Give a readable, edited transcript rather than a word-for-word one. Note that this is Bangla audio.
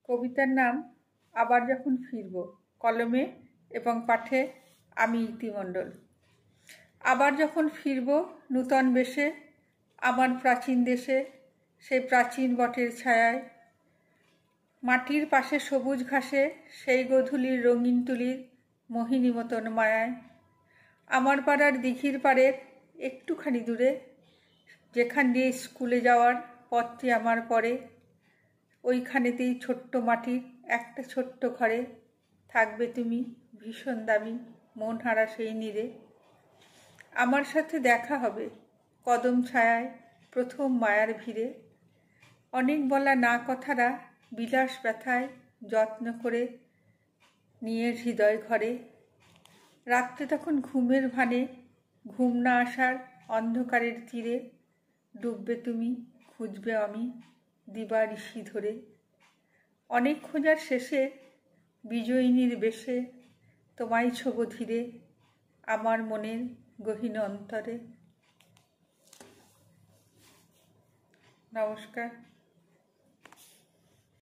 কবিতার নাম আবার যখন ফিরব। কলমে এবং পাঠে আমি ইতি মণ্ডল। আবার যখন ফিরব নূতন বেশে আমার প্রাচীন দেশে, সেই প্রাচীন বটের ছায়ায়, মাটির পাশে সবুজ ঘাসে সেই গোধূলির রঙিন তুলির মোহিনী মতন মায়ায়, আমার পাড়ার দিঘির পাড়ের একটুখানি দূরে, যেখান দিয়ে স্কুলে যাওয়ার পথটি আমার পড়ে, ওইখানেতেই ছোট্ট মাটির একটা ছোট্ট ঘরে থাকবে তুমি ভীষণ দামি মন হারা সেই নীড়ে। আমার সাথে দেখা হবে কদম ছায়ায় প্রথম মায়ার ভিড়ে, অনেক বলা না কথারা বিলাস ব্যথায় যত্ন করে নিয়ে হৃদয় ঘরে। রাত্রে তখন ঘুমের ভানে ঘুম না আসার অন্ধকারের তীরে ডুববে তুমি, খুঁজবে আমি দিবানিশি ধরে। অনেক খোঁজার শেষে বিজয়িনীর বেশে তোমায় ছোব ধীরে আমার মনের গহীন অন্তরে। নমস্কার।